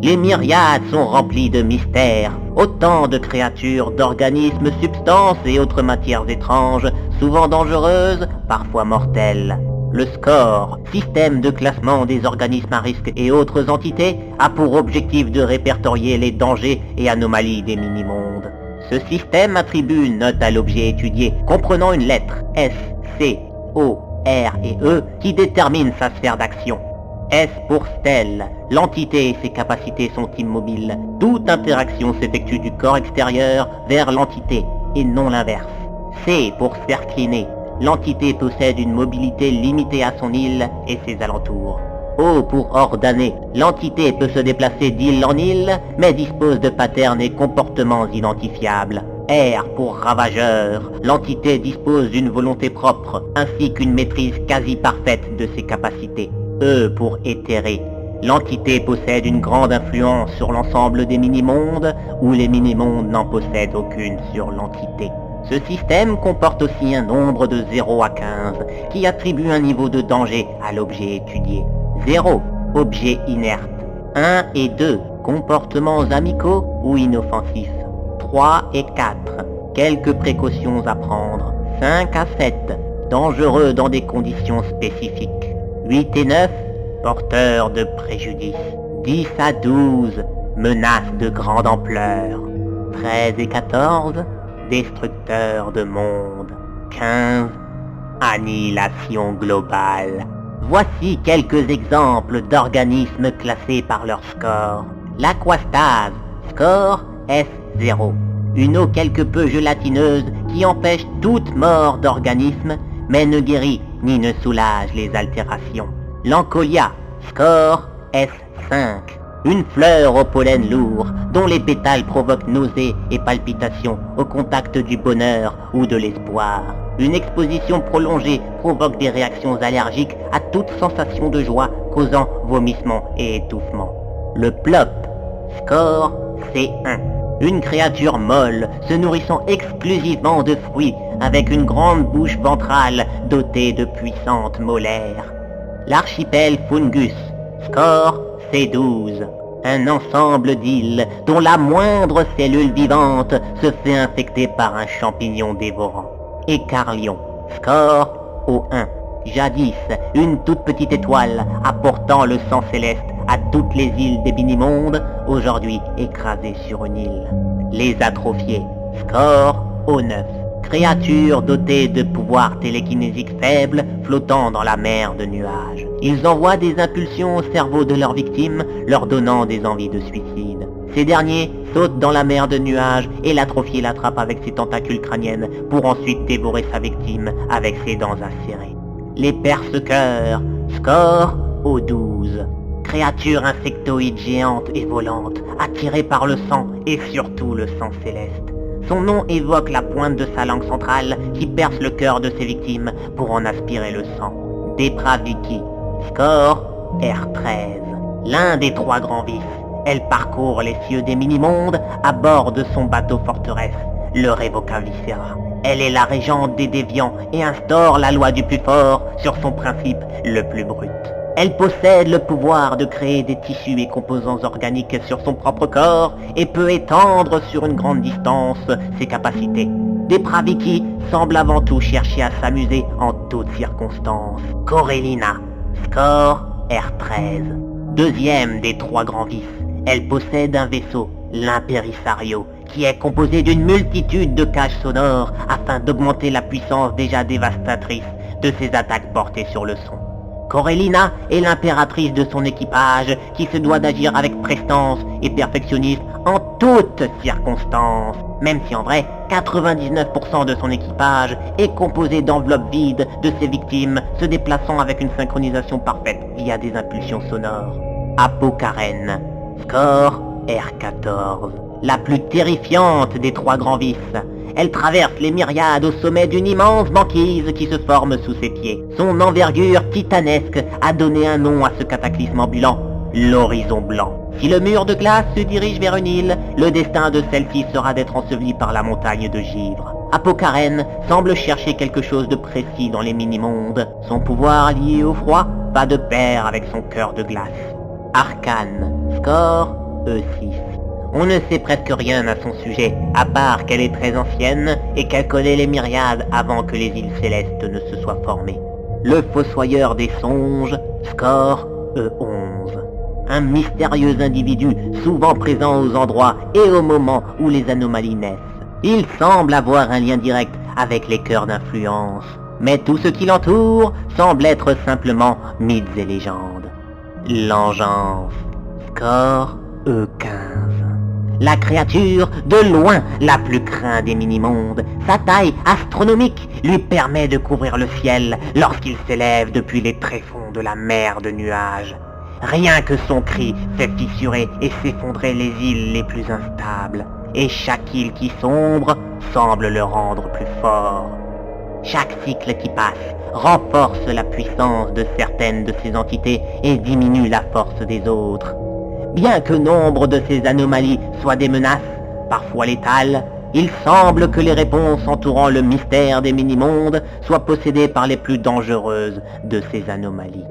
Les myriades sont remplies de mystères, autant de créatures, d'organismes, substances et autres matières étranges, souvent dangereuses, parfois mortelles. Le SCORE, système de classement des organismes à risque et autres entités, a pour objectif de répertorier les dangers et anomalies des mini-mondes. Ce système attribue une note à l'objet étudié, comprenant une lettre S, C, O, R et E qui détermine sa sphère d'action. S pour stèle, l'entité et ses capacités sont immobiles. Toute interaction s'effectue du corps extérieur vers l'entité et non l'inverse. C pour sphère clinée, l'entité possède une mobilité limitée à son île et ses alentours. O pour ordonné, l'entité peut se déplacer d'île en île, mais dispose de patterns et comportements identifiables. R pour ravageur, l'entité dispose d'une volonté propre, ainsi qu'une maîtrise quasi parfaite de ses capacités. E pour éthéré, l'entité possède une grande influence sur l'ensemble des mini-mondes, ou les mini-mondes n'en possèdent aucune sur l'entité. Ce système comporte aussi un nombre de 0 à 15, qui attribue un niveau de danger à l'objet étudié. 0, objet inerte. 1 et 2, comportements amicaux ou inoffensifs. 3 et 4, quelques précautions à prendre. 5 à 7, dangereux dans des conditions spécifiques. 8 et 9, porteurs de préjudice. 10 à 12, menaces de grande ampleur. 13 et 14, destructeurs de monde. 15, annihilation globale. Voici quelques exemples d'organismes classés par leur score. L'aquastase, score S0. Une eau quelque peu gélatineuse qui empêche toute mort d'organisme, mais ne guérit ni ne soulage les altérations. L'Ancolia, score S5. Une fleur au pollen lourd, dont les pétales provoquent nausées et palpitations au contact du bonheur ou de l'espoir. Une exposition prolongée provoque des réactions allergiques à toute sensation de joie, causant vomissements et étouffement. Le plop, score C1. Une créature molle, se nourrissant exclusivement de fruits, avec une grande bouche ventrale dotée de puissantes molaires. L'archipel Fungus, score C12. Un ensemble d'îles dont la moindre cellule vivante se fait infecter par un champignon dévorant. Écarlion, score O1. Jadis, une toute petite étoile apportant le sang céleste à toutes les îles des mini-mondes, aujourd'hui écrasée sur une île. Les atrophiés, score O9. Créatures dotées de pouvoirs télékinésiques faibles flottant dans la mer de nuages. Ils envoient des impulsions au cerveau de leurs victimes, leur donnant des envies de suicide. Ces derniers sautent dans la mer de nuages et l'atrophié l'attrape avec ses tentacules crâniennes pour ensuite dévorer sa victime avec ses dents acérées. Les perce-cœurs, score O12. Créatures insectoïdes géantes et volantes, attirées par le sang et surtout le sang céleste. Son nom évoque la pointe de sa langue centrale qui perce le cœur de ses victimes pour en aspirer le sang. Depraviki, score R13. L'un des trois grands vifs, elle parcourt les cieux des mini-mondes à bord de son bateau forteresse, le Revoca Viscera. Elle est la régente des déviants et instaure la loi du plus fort sur son principe le plus brut. Elle possède le pouvoir de créer des tissus et composants organiques sur son propre corps et peut étendre sur une grande distance ses capacités. Depraviki semble avant tout chercher à s'amuser en toutes circonstances. Corellina, score R13. Deuxième des trois grands vifs, elle possède un vaisseau, l'Imperisario, qui est composé d'une multitude de cages sonores afin d'augmenter la puissance déjà dévastatrice de ses attaques portées sur le son. Corellina est l'impératrice de son équipage qui se doit d'agir avec prestance et perfectionnisme en toutes circonstances, même si en vrai 99% de son équipage est composé d'enveloppes vides de ses victimes se déplaçant avec une synchronisation parfaite via des impulsions sonores. Apokaren, score R14. La plus terrifiante des trois grands vifs. Elle traverse les myriades au sommet d'une immense banquise qui se forme sous ses pieds. Son envergure titanesque a donné un nom à ce cataclysme ambulant, l'horizon blanc. Si le mur de glace se dirige vers une île, le destin de celle-ci sera d'être enseveli par la montagne de givre. Apokaren semble chercher quelque chose de précis dans les mini-mondes. Son pouvoir lié au froid va de pair avec son cœur de glace. Arcane, score E6. On ne sait presque rien à son sujet, à part qu'elle est très ancienne et qu'elle connaît les myriades avant que les îles célestes ne se soient formées. Le fossoyeur des songes, score E11. Un mystérieux individu, souvent présent aux endroits et au moment où les anomalies naissent. Il semble avoir un lien direct avec les cœurs d'influence, mais tout ce qui l'entoure semble être simplement mythes et légendes. L'engeance, score E15. La créature, de loin la plus crainte des mini-mondes, sa taille astronomique lui permet de couvrir le ciel lorsqu'il s'élève depuis les tréfonds de la mer de nuages. Rien que son cri fait fissurer et s'effondrer les îles les plus instables, et chaque île qui sombre semble le rendre plus fort. Chaque cycle qui passe renforce la puissance de certaines de ces entités et diminue la force des autres. Bien que nombre de ces anomalies soient des menaces, parfois létales, il semble que les réponses entourant le mystère des mini-mondes soient possédées par les plus dangereuses de ces anomalies.